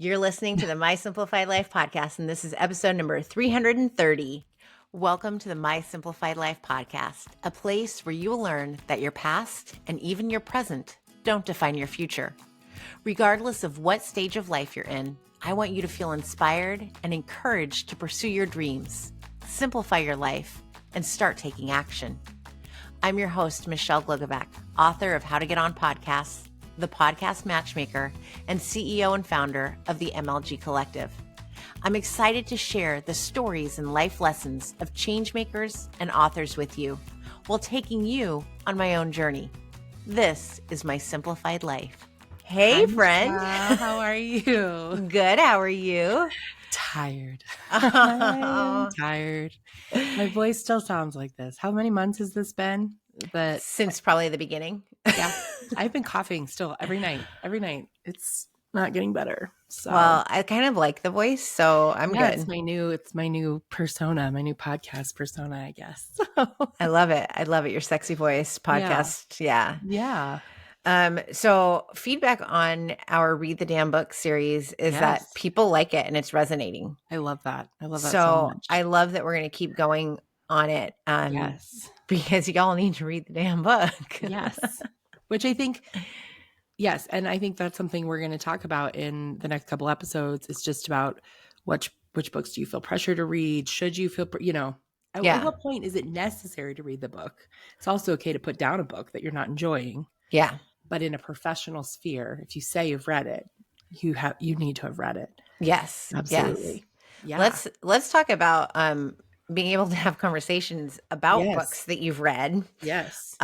You're listening to the My Simplified Life podcast, and this is episode number 330. Welcome to the My Simplified Life podcast, a place where you will learn that your past and even your present don't define your future. Regardless of what stage of life you're in, I want you to feel inspired and encouraged to pursue your dreams, simplify your life, and start taking action. I'm your host, Michelle Glogovac, author of How to Get On Podcasts, the podcast matchmaker, and CEO and founder of the MLG Collective. I'm excited to share the stories and life lessons of changemakers and authors with you while taking you on my own journey. This is My Simplified Life. Hey, Hi, friend. Michelle. How are you? Good. How are you? Tired. Oh. I'm tired. My voice still sounds like this. How many months has this been? But Since probably the beginning. yeah, I've been coughing still every night. Every night. It's not getting better. So Well, I kind of like the voice, so I'm yeah, good. it's my new persona, my new podcast persona, I guess. I love it. I love it. Your sexy voice podcast. Yeah. Yeah. So feedback on our Read the Damn Book series is that Yes. people like it and it's resonating. I love that. I love that So so much. I love that we're going to keep going on it. Yes. Because y'all need to read the damn book. Yes. Which I think, yes. And I think that's something we're going to talk about in the next couple episodes. It's just about which books do you feel pressure to read? Should you feel, at what point is it necessary to read the book? It's also okay to put down a book that you're not enjoying. Yeah. But in a professional sphere, if you say you've read it, you need to have read it. Yes. Absolutely. Yes. Yeah. Let's talk about being able to have conversations about Yes. books that you've read. Yes.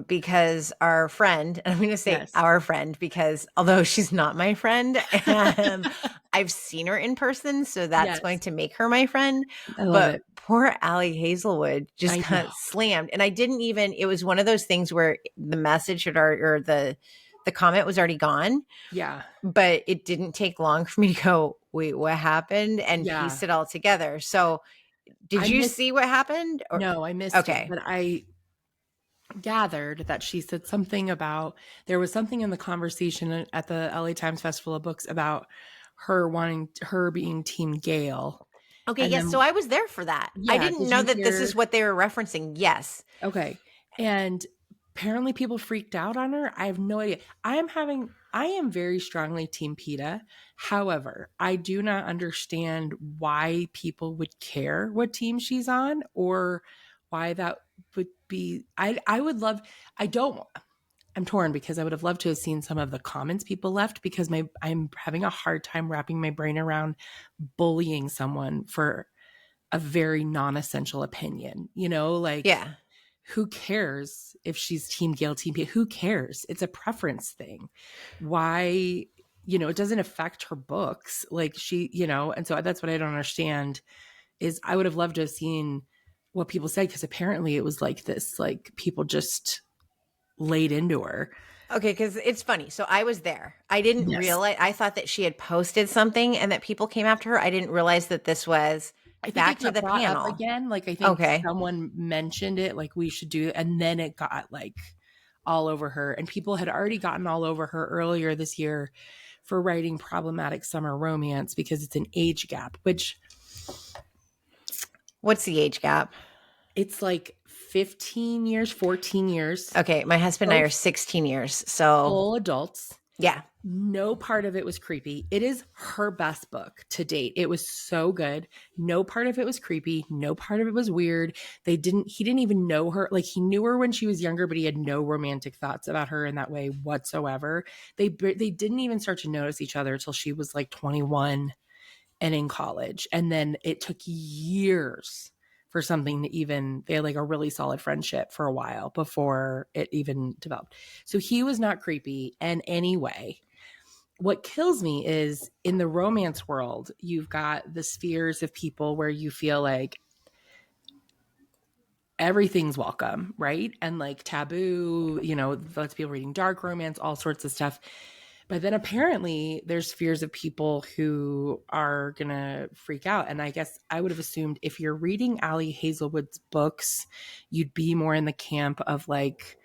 Because our friend, and I'm going to say Yes. our friend, because although she's not my friend, I've seen her in person, so that's Yes. going to make her my friend. I love it. Poor Ali Hazelwood just I got know. slammed. And I didn't even, it was one of those things where the message had already, or the comment was already gone. Yeah. But it didn't take long for me to go, wait, what happened? And Yeah. piece it all together. So did you see what happened? No, I missed it. But I gathered that she said something about, there was something in the conversation at the LA Times Festival of Books about her being Team Gale. Okay, And yes. then- So I was there for that. Yeah, I didn't did know you that this hear- is what they were referencing. Yes. Okay. And apparently people freaked out on her. I have no idea. I am very strongly Team PETA. However, I do not understand why people would care what team she's on or why that would be. I'm torn because I would have loved to have seen some of the comments people left because I'm having a hard time wrapping my brain around bullying someone for a very non-essential opinion, Yeah. Who cares if she's Team Gale, Team P? Who cares? It's a preference thing. Why, it doesn't affect her books. Like and so that's what I don't understand is I would have loved to have seen what people said because apparently it was like this, like people just laid into her. Okay, because it's funny. So I was there. I didn't realize, I thought that she had posted something and that people came after her. I didn't realize that this was back to the panel again. Like I think someone mentioned it, like we should do, and then it got like all over her, and people had already gotten all over her earlier this year for writing problematic summer romance because it's an age gap. Which, what's the age gap? It's like 15 years, 14 years. Okay, my husband and I are 16 years, so full adults. Yeah. No part of it was creepy. It is her best book to date. It was so good. No part of it was creepy. No part of it was weird. He didn't even know her. Like he knew her when she was younger, but he had no romantic thoughts about her in that way whatsoever. They didn't even start to notice each other until she was like 21 and in college. And then it took years for something to even, they had like a really solid friendship for a while before it even developed. So he was not creepy. And anyway, what kills me is in the romance world, you've got the spheres of people where you feel like everything's welcome, right? And like taboo, lots of people reading dark romance, all sorts of stuff. But then apparently there's fears of people who are going to freak out. And I guess I would have assumed if you're reading Ali Hazelwood's books, you'd be more in the camp of like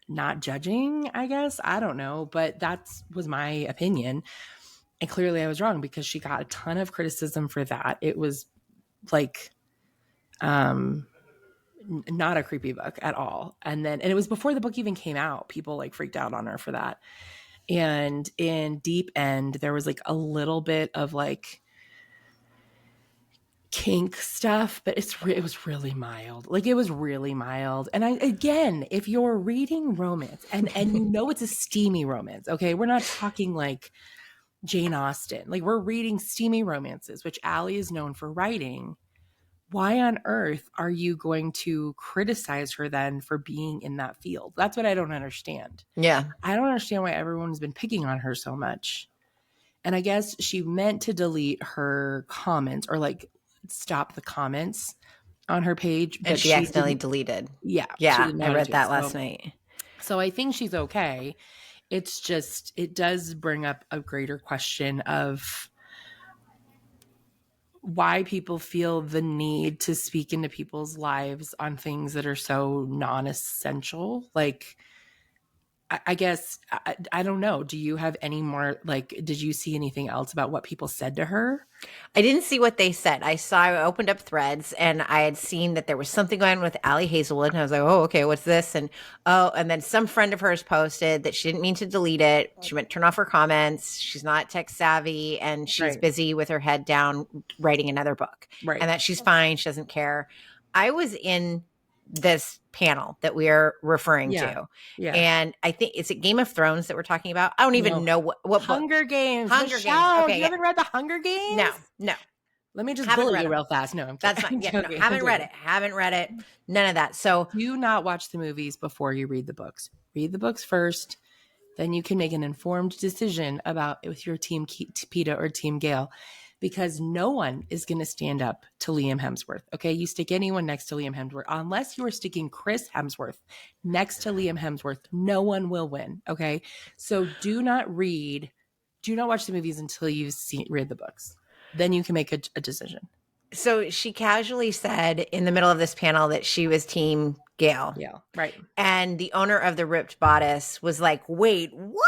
not judging, I guess. I don't know. But that was my opinion. And clearly I was wrong because she got a ton of criticism for that. It was like not a creepy book at all. And it was before the book even came out. People like freaked out on her for that. And in Deep End, there was like a little bit of like kink stuff, but it was really mild. Like it was really mild. And again, if you're reading romance and you know it's a steamy romance, okay, we're not talking like Jane Austen. Like we're reading steamy romances, which Ali is known for writing. Why on earth are you going to criticize her then for being in that field? That's what I don't understand. Yeah. I don't understand why everyone's been picking on her so much. And I guess she meant to delete her comments or like stop the comments on her page, but And she accidentally deleted. Yeah. Yeah. I read that last night. So I think she's okay. It's just, it does bring up a greater question of why people feel the need to speak into people's lives on things that are so non-essential. Like, I guess, I don't know. Do you have any more, like, did you see anything else about what people said to her? I didn't see what they said. I opened up Threads and I had seen that there was something going on with Ali Hazelwood. And I was like, oh, okay, what's this? And then some friend of hers posted that she didn't mean to delete it. She meant to turn off her comments. She's not tech savvy and she's busy with her head down writing another book. Right. And that she's fine. She doesn't care. I was in this panel that we are referring to. Yeah. And I think, is it Game of Thrones that we're talking about? I don't even know what Hunger book. Games. Hunger Michelle, Games. Okay, you haven't read the Hunger Games? No. Let me just bully you real fast. No, I'm kidding. That's fine. Yeah, no, haven't read it. None of that. So do not watch the movies before you read the books. Read the books first. Then you can make an informed decision about if you're Team PETA or Team Gale. Because no one is going to stand up to Liam Hemsworth. Okay. You stick anyone next to Liam Hemsworth, unless you are sticking Chris Hemsworth next to Liam Hemsworth, no one will win. Okay. So do not watch the movies until you read the books. Then you can make a decision. So she casually said in the middle of this panel that she was Team Gale. Yeah. Right. And the owner of the ripped bodice was like, wait, what?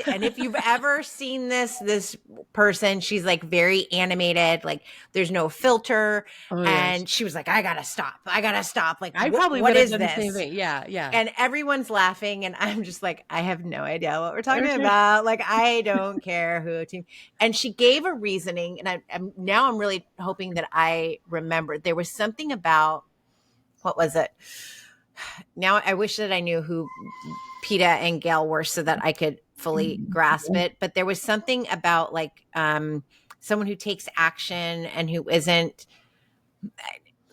And if you've ever seen this person, she's like very animated, like there's no filter. Oh, and she was like, I gotta stop. Like, I probably what is this? The same thing. Yeah. And everyone's laughing. And I'm just like, I have no idea what we're talking about. Like, I don't care who team. And she gave a reasoning. And I'm really hoping that I remember. There was something about, what was it? Now I wish that I knew who PETA and Gale were so that I could fully grasp it. But there was something about like someone who takes action and who isn't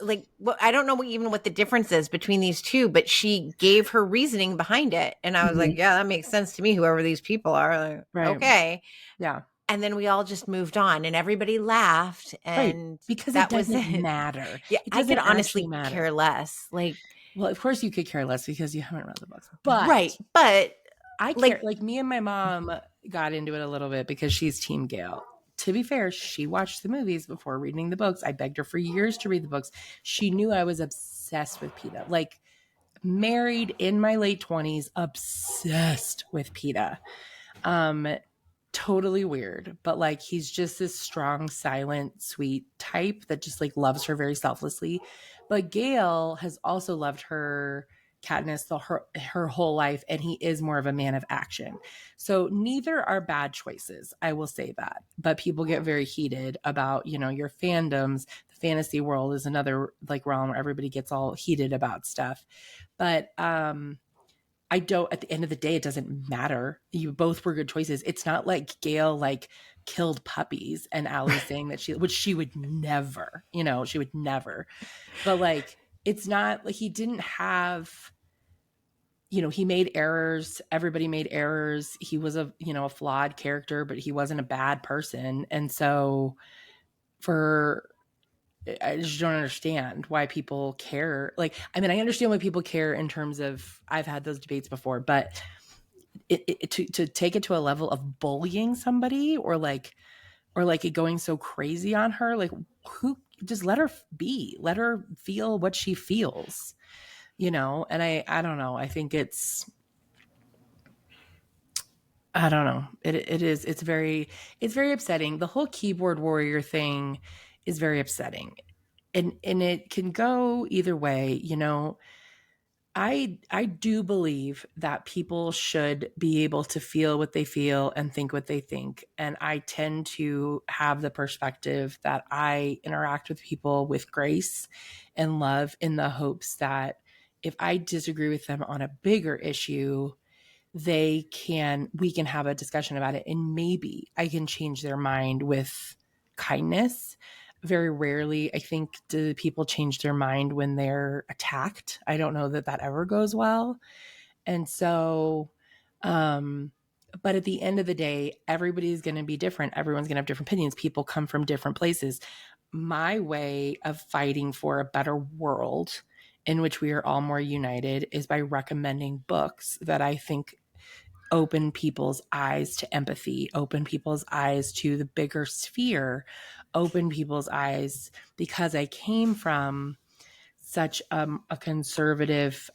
like, I don't know even what the difference is between these two, but she gave her reasoning behind it. And I was like, yeah, that makes sense to me. Whoever these people are. Like, okay. Yeah. And then we all just moved on and everybody laughed. And because that doesn't matter. Yeah. I could honestly care less. Like, well, of course you could care less because you haven't read the books. But But I care. Like me and my mom got into it a little bit because she's Team Gale. To be fair, she watched the movies before reading the books. I begged her for years to read the books. She knew I was obsessed with PETA. Like married in my late 20s, obsessed with PETA. Totally weird, but like he's just this strong, silent, sweet type that just like loves her very selflessly. But Gale has also loved her Katniss her whole life, and he is more of a man of action. So neither are bad choices, I will say that. But people get very heated about, your fandoms. The fantasy world is another like realm where everybody gets all heated about stuff. But I don't, at the end of the day, it doesn't matter. You both were good choices. It's not like Gale like killed puppies and Ali saying that which she would never, she would never. But like, it's not like he didn't have, he made errors. Everybody made errors. He was a flawed character, but he wasn't a bad person. And so I just don't understand why people care. Like, I mean, I understand why people care in terms of, I've had those debates before, but to take it to a level of bullying somebody or like it going so crazy on her, like who, just let her be, let her feel what she feels, and I don't know. I think it's, I don't know. It's very upsetting. The whole keyboard warrior thing is very upsetting. And it can go either way, I do believe that people should be able to feel what they feel and think what they think. And I tend to have the perspective that I interact with people with grace and love in the hopes that if I disagree with them on a bigger issue, we can have a discussion about it, and maybe I can change their mind with kindness. Very rarely, I think, do people change their mind when they're attacked. I don't know that that ever goes well. And so, but at the end of the day, everybody's going to be different. Everyone's going to have different opinions. People come from different places. My way of fighting for a better world in which we are all more united is by recommending books that I think open people's eyes to empathy, open people's eyes to the bigger sphere, open people's eyes, because I came from such a conservative,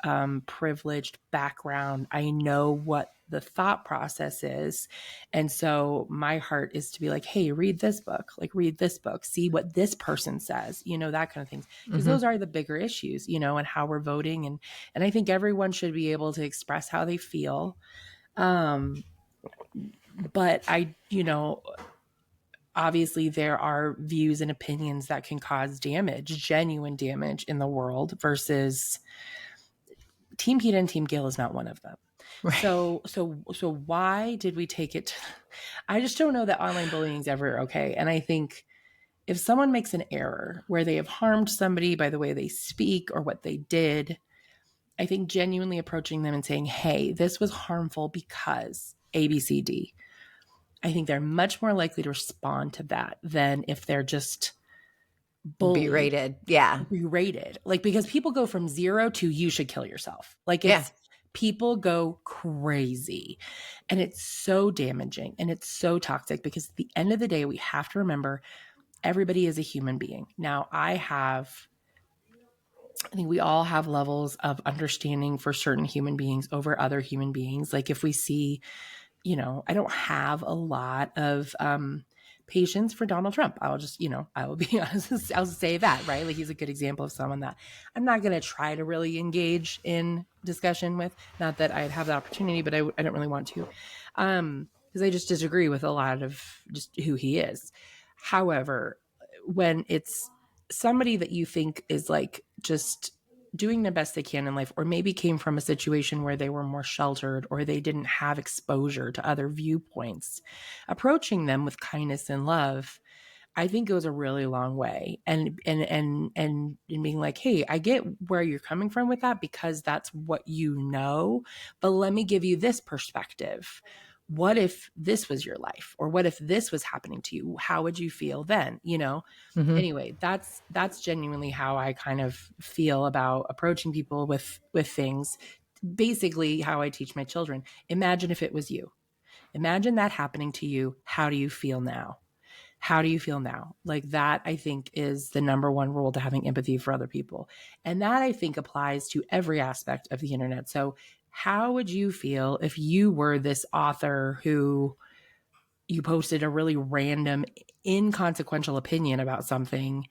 privileged background. I know what the thought process is. And so my heart is to be like, hey, read this book, see what this person says, that kind of things. Because those are the bigger issues, and how we're voting. And I think everyone should be able to express how they feel. But obviously there are views and opinions that can cause damage, genuine damage in the world, versus Team Peter and Team Gail is not one of them. Right. So why did we take it? I just don't know that online bullying is ever okay. And I think if someone makes an error where they have harmed somebody by the way they speak or what they did, I think genuinely approaching them and saying, hey, this was harmful because A, B, C, D. I think they're much more likely to respond to that than if they're just bullied. Berated. Yeah. Berated. Like, because people go from 0 to you should kill yourself. Like, people go crazy. And it's so damaging and it's so toxic, because at the end of the day, we have to remember everybody is a human being. Now, I think we all have levels of understanding for certain human beings over other human beings. Like, if we see, I don't have a lot of patience for Donald Trump. I'll just, I will be honest, I'll say that, right? Like, he's a good example of someone that I'm not going to try to really engage in discussion with. Not that I'd have the opportunity, but I don't really want to, because I just disagree with a lot of just who he is. However, when it's somebody that you think is like just doing the best they can in life, or maybe came from a situation where they were more sheltered or they didn't have exposure to other viewpoints, approaching them with kindness and love, I think goes a really long way. And being like, hey, I get where you're coming from with that, because that's what but let me give you this perspective. What if this was your life? Or what if this was happening to you? How would you feel then? Anyway, that's genuinely how I kind of feel about approaching people with things. Basically how I teach my children. Imagine if it was you. Imagine that happening to you. How do you feel now? How do you feel now? Like, that, I think, is the number one rule to having empathy for other people. And that, I think, applies to every aspect of the internet. So how would you feel if you were this author who you posted a really random, inconsequential opinion about something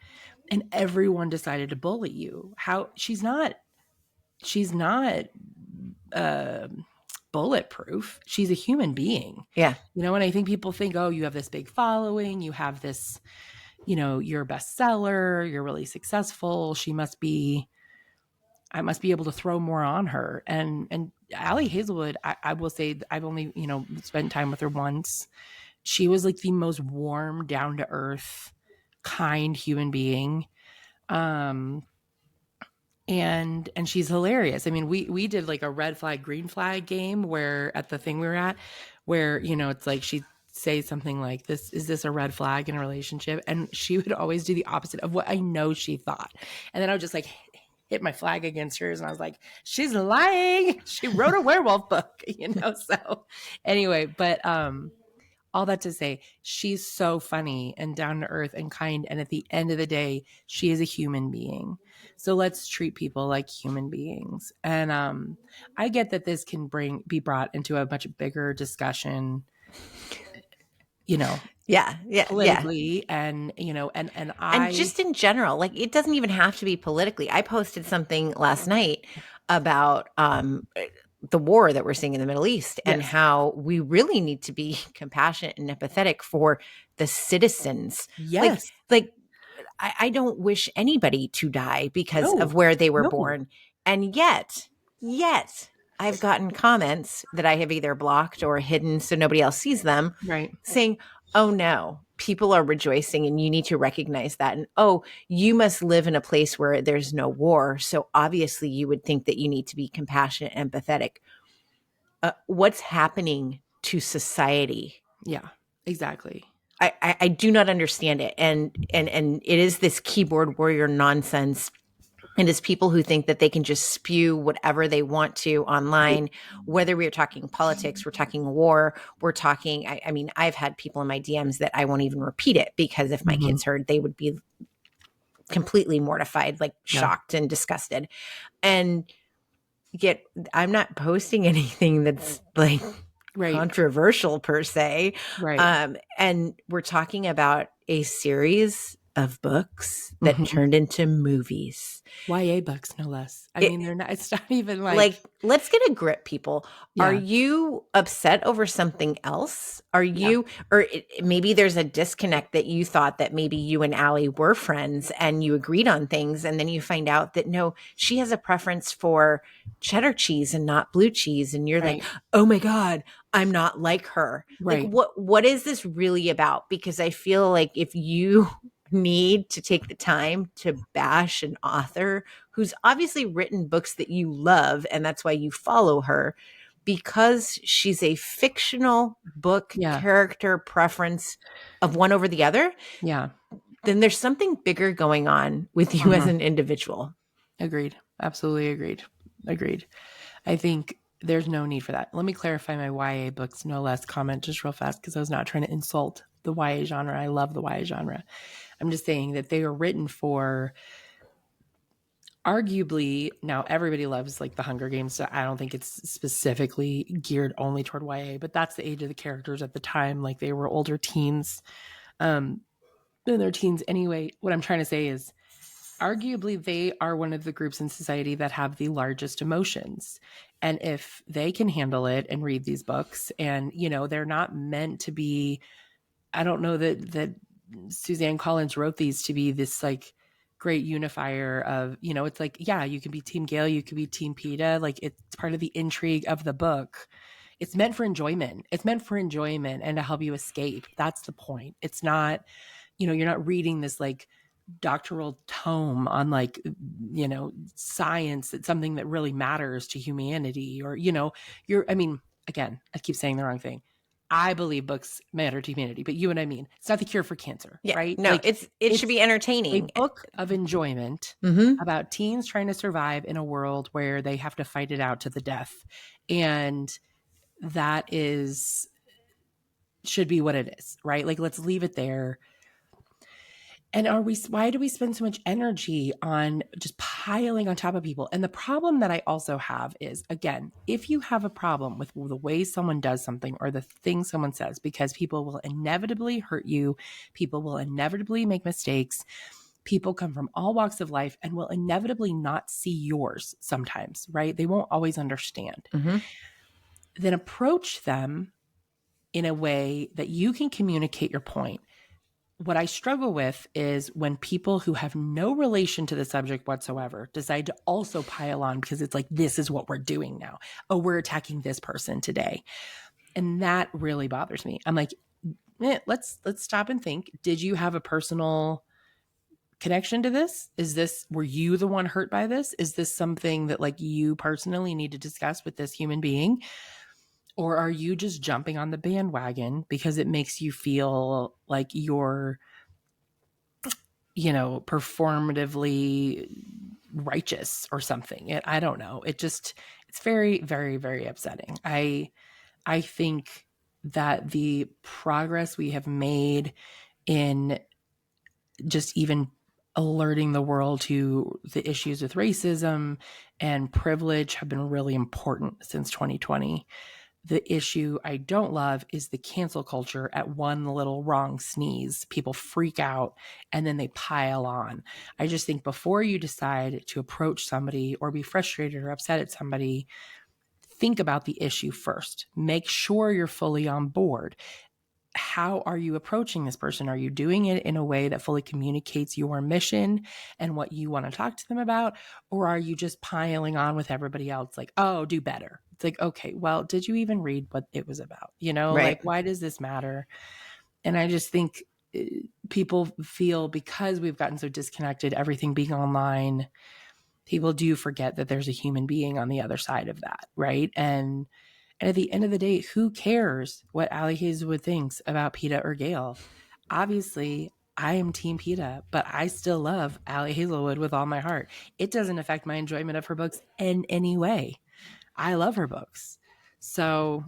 and everyone decided to bully you? She's not bulletproof. She's a human being. Yeah. And I think people think, oh, you have this big following, you have this, you're a bestseller, you're really successful. I must be able to throw more on her. And Ali Hazelwood, I will say, I've only, spent time with her once. She was like the most warm, down to earth, kind human being. And she's hilarious. I mean, we did like a red flag, green flag game where at the thing we were at, where, it's like she'd say something like, is this a red flag in a relationship? And she would always do the opposite of what I know she thought. And then I would just like hit my flag against hers. And I was like, she's lying. She wrote a werewolf book, So anyway, but all that to say, she's so funny and down to earth and kind. And at the end of the day, she is a human being. So let's treat people like human beings. And I get that this can be brought into a much bigger discussion, you know, Yeah. politically, and and And I just in general, like it doesn't even have to be politically. I posted something last night about the war that we're seeing in the Middle East and yes, how we really need to be compassionate and empathetic for the citizens. Like, yes, like I don't wish anybody to die because of no, where they were no, born. And yet, I've gotten comments that I have either blocked or hidden so nobody else sees them right, saying, oh no, people are rejoicing and you need to recognize that. And oh, you must live in a place where there's no war. So obviously you would think that you need to be compassionate and empathetic. What's happening to society? yeah, exactly, I do not understand it. And it is this keyboard warrior nonsense. And it's people who think that they can just spew whatever they want to right, online, whether we're talking politics, we're talking war, we're talking, I mean, I've had people in my DMs that I won't even repeat it because if my hmm, kids heard, they would be completely mortified, like yeah, shocked and disgusted. And yet I'm not posting anything that's like right, controversial per se. right, And we're talking about a series of books that hmm, turned into movies. YA books, no less. I It, mean, they're not. It's not even like, like, let's get a grip, people. Are yeah, you upset over something else? Are yeah, you, or maybe there's a disconnect that you thought that maybe you and Ali were friends and you agreed on things. And then you find out that no, she has a preference for cheddar cheese and not blue cheese. And you're like, right, oh my God, I'm not like her. Like, right, what is this really about? Because I feel like if you need to take the time to bash an author who's obviously written books that you love, and that's why you follow her, because she's a fictional book yeah, character preference of one over the other, yeah, then there's something bigger going on with you as hmm, an individual. agreed, absolutely agreed, agreed. I think there's no need for that. Let me clarify my YA books, no less comment just real fast because I was not trying to insult the YA genre. I love the YA genre. I'm just saying that they are written for arguably, now everybody loves like the Hunger Games, so I don't think it's specifically geared only toward YA, but that's the age of the characters at the time. Like they were older teens, um, in their teens anyway. What I'm trying to say is arguably they are one of the groups in society that have the largest emotions. And if they can handle it and read these books, and they're not meant to be, I don't know that Suzanne Collins wrote these to be this like great unifier of, it's like, yeah, you can be Team Gale, you could be Team PETA. Like it's part of the intrigue of the book. It's meant for enjoyment. It's meant for enjoyment and to help you escape. That's the point. It's not, you're not reading this like doctoral tome on like, science. It's something that really matters to humanity, or, I mean, again, I keep saying the wrong thing. I believe books matter to humanity, but you and I mean, it's not the cure for cancer, Yeah, right? no, Like it should it's be a entertaining. book of enjoyment Mm-hmm. about teens trying to survive in a world where they have to fight it out to the death. And that is should be what it is, right? Like let's leave it there. And why do we spend so much energy on just piling on top of people? And the problem that I also have is, again, if you have a problem with the way someone does something or the thing someone says, because people will inevitably hurt you, people will inevitably make mistakes, people come from all walks of life and will inevitably not see yours sometimes, right? They won't always understand. Mm-hmm. Then approach them in a way that you can communicate your point. What I struggle with is when people who have no relation to the subject whatsoever decide to also pile on because it's like, this is what we're doing now. Oh, we're attacking this person today. And that really bothers me. I'm like, let's stop and think. Did you have a personal connection to this? Were you the one hurt by this? Is this something that like you personally need to discuss with this human being? Or are you just jumping on the bandwagon because it makes you feel like you're performatively righteous or something? I don't know. It's very, very, very upsetting. I think that the progress we have made in just even alerting the world to the issues with racism and privilege have been really important since 2020. The issue I don't love is the cancel culture. At one little wrong sneeze, people freak out and then they pile on. I just think before you decide to approach somebody or be frustrated or upset at somebody, think about the issue first. Make sure you're fully on board. How are you approaching this person? Are you doing it in a way that fully communicates your mission and what you want to talk to them about? Or are you just piling on with everybody else like, oh, do better? It's like, okay, well, did you even read what it was about? Right. Like, why does this matter? And I just think people feel because we've gotten so disconnected, everything being online, people do forget that there's a human being on the other side of that, right? And at the end of the day, who cares what Ali Hazelwood thinks about PETA or Gail? Obviously, I am Team PETA, but I still love Ali Hazelwood with all my heart. It doesn't affect my enjoyment of her books in any way. I love her books. So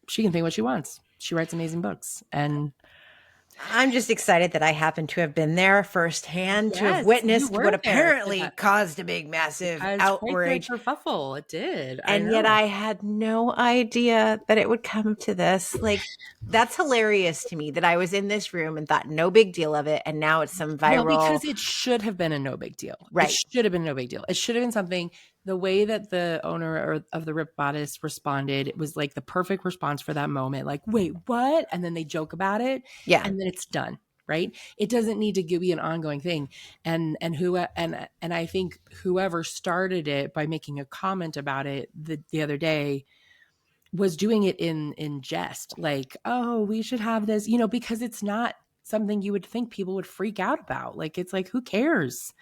she can think what she wants. She writes amazing books. And I'm just excited that I happen to have been there firsthand, to have yes, you witnessed were what there for apparently that. caused a big, massive As quite outrage. good kerfuffle. It did. And yet I had no idea that it would come to this. Like, that's hilarious to me that I was in this room and thought no big deal of it. And now it's some viral. Well, because it should have been a no big deal. Right. It should have been no big deal. It should have been something. The way that the owner of the Rip Bodice responded, it was like the perfect response for that moment. Like, wait, what? And then they joke about it. Yeah. And then it's done. Right. It doesn't need to be an ongoing thing. And I think whoever started it by making a comment about it the other day was doing it in jest, like, oh, we should have this, because it's not something you would think people would freak out about. Like, it's like, who cares?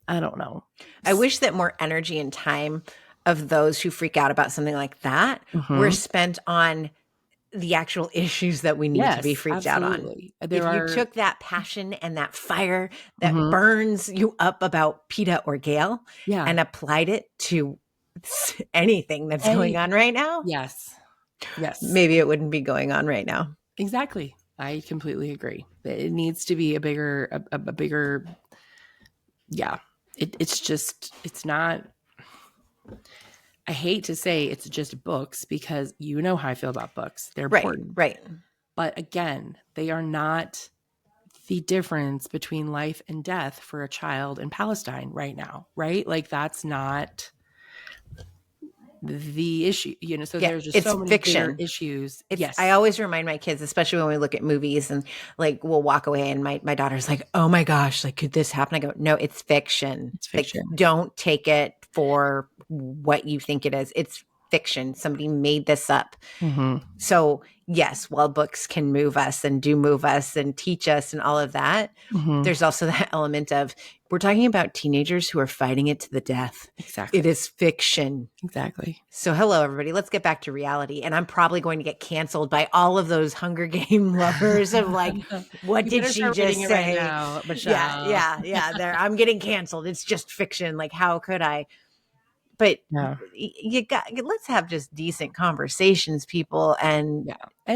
I don't know. I wish that more energy and time of those who freak out about something like that were spent on the actual issues that we need to be freaked out on. If you took that passion and that fire that burns you up about PETA or Gail and applied it to anything that's going on right now. Yes. Maybe it wouldn't be going on right now. Exactly. I completely agree. It needs to be a bigger, yeah. It's not, I hate to say it's just books because you know how I feel about books. They're important. Right. But again, they are not the difference between life and death for a child in Palestine right now, right? Like, that's not the issue, so there's just so many bigger issues. Yes. I always remind my kids, especially when we look at movies and like we'll walk away and my daughter's like, oh my gosh, like, could this happen? I go, no, it's fiction. It's fiction. Like, don't take it for what you think it is. It's fiction. Somebody made this up. So yes, while books can move us and do move us and teach us and all of that, there's also that element of, we're talking about teenagers who are fighting it to the death. Exactly. It is fiction. Exactly. So hello, everybody. Let's get back to reality. And I'm probably going to get canceled by all of those Hunger Game lovers of like, what did she just say? Right now, yeah. I'm getting canceled. It's just fiction. Like, how could I? But let's have just decent conversations, people, and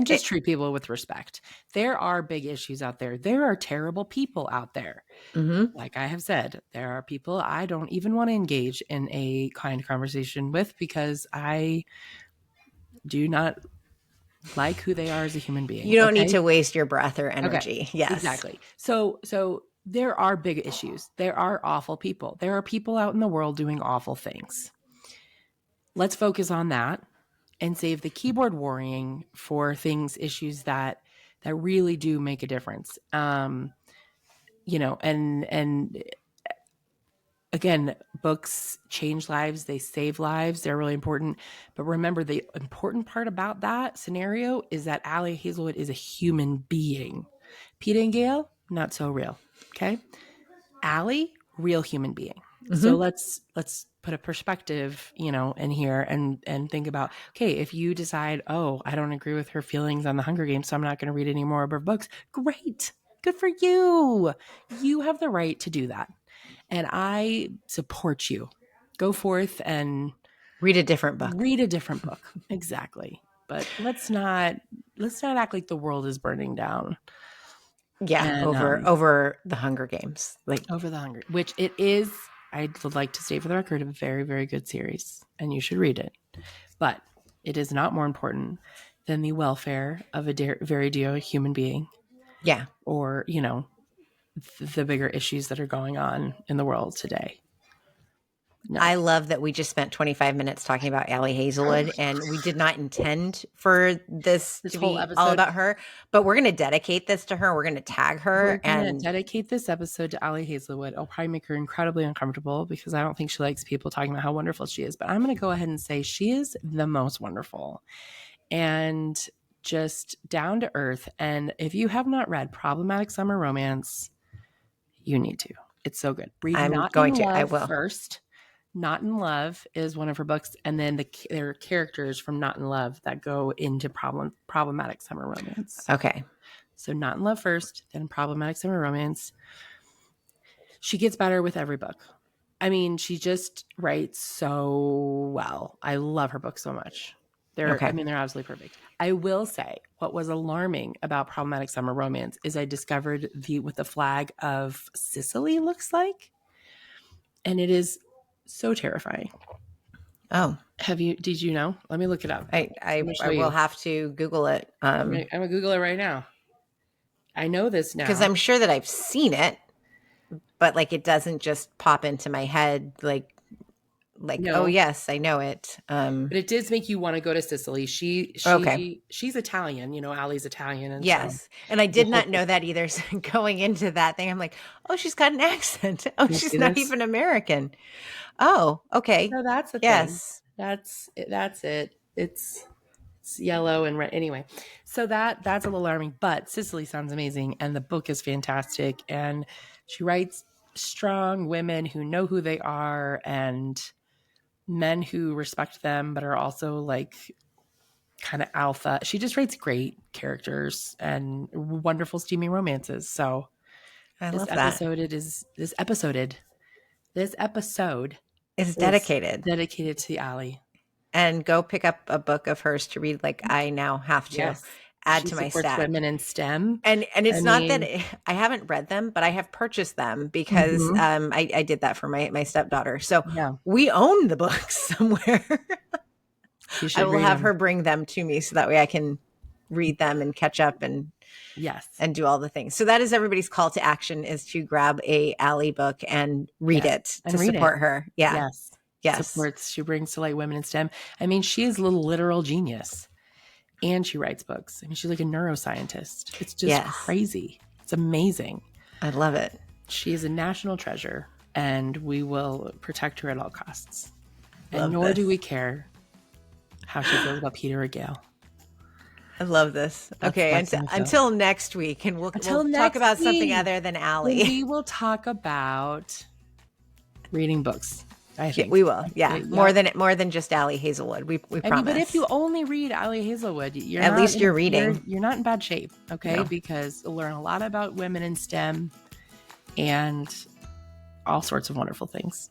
just treat people with respect. There are big issues out there. There are terrible people out there. Like I have said, there are people I don't even want to engage in a kind conversation with because I do not like who they are as a human being. You don't need to waste your breath or energy. Yes, exactly. So there are big issues. There are awful people. There are people out in the world doing awful things. Let's focus on that and save the keyboard worrying for issues that really do make a difference. And again, books change lives. They save lives. They're really important. But remember, the important part about that scenario is that Ali Hazelwood is a human being. Peter and Gail, not so real. Okay. Ali, real human being. So let's put a perspective, in here and think about, okay, if you decide, oh, I don't agree with her feelings on the Hunger Games, so I'm not going to read any more of her books. Great. Good for you. You have the right to do that. And I support you. Go forth and read a different book. Exactly. But let's not act like the world is burning down. Yeah, And, over the Hunger Games, like over the Hunger, which it is. I would like to state for the record, a very, very good series, and you should read it. But it is not more important than the welfare of a very dear human being. Yeah. Or, the bigger issues that are going on in the world today. No. I love that we just spent 25 minutes talking about Ali Hazelwood, and we did not intend for this to whole be episode all about her, but we're going to dedicate this to her. We're going to tag her. We're going to dedicate this episode to Ali Hazelwood. I'll probably make her incredibly uncomfortable because I don't think she likes people talking about how wonderful she is, but I'm going to go ahead and say she is the most wonderful and just down to earth. And if you have not read Problematic Summer Romance, you need to. It's so good. Read I'm Not going in to. Love I will. first. Not in Love is one of her books, and then there are characters from Not in Love that go into Problematic Summer Romance. Okay. So Not in Love first, then Problematic Summer Romance. She gets better with every book. I mean, she just writes so well. I love her books so much. They're absolutely perfect. I will say what was alarming about Problematic Summer Romance is I discovered what the flag of Sicily looks like. And it is so terrifying. Oh, did you know? Let me look it up. I will have to Google it. I'm going to Google it right now. I know this now. Because I'm sure that I've seen it, but like it doesn't just pop into my head no. Oh yes, I know it. But it did make you want to go to Sicily. She's Italian, Ali's Italian. And yes. And I did not know that either. So going into that thing, I'm like, oh, she's got an accent. Oh, she's not even American. Oh, okay. So that's the thing. Yes. That's it. It's yellow and red. Anyway, so that's a little alarming, but Sicily sounds amazing. And the book is fantastic. And she writes strong women who know who they are and men who respect them, but are also like kind of alpha. She just writes great characters and wonderful steamy romances. So this episode is dedicated to Ali. And go pick up a book of hers to read. Like I now have to add to my stack. Women in STEM, and it's not that I haven't read them, but I have purchased them because I did that for my stepdaughter. So we own the books somewhere. I will have her bring them to me so that way I can read them and catch up and do all the things. So that is everybody's call to action, is to grab a Ali book and read it to support her. Yeah. Yes. Supports. She brings to light women in STEM. I mean, she is a little literal genius. And she writes books. I mean, she's like a neuroscientist. It's just crazy. It's amazing. I love it. She is a national treasure, and we will protect her at all costs. And nor do we care how she feels about Peter or Gail. I love this. Okay, until next week, and we'll talk about something other than Ali. We will talk about reading books. I think we will. Yeah. More than just Ali Hazelwood. We promise. But if you only read Ali Hazelwood, at least you're reading. You're not in bad shape, okay? No. Because you'll learn a lot about women in STEM and all sorts of wonderful things.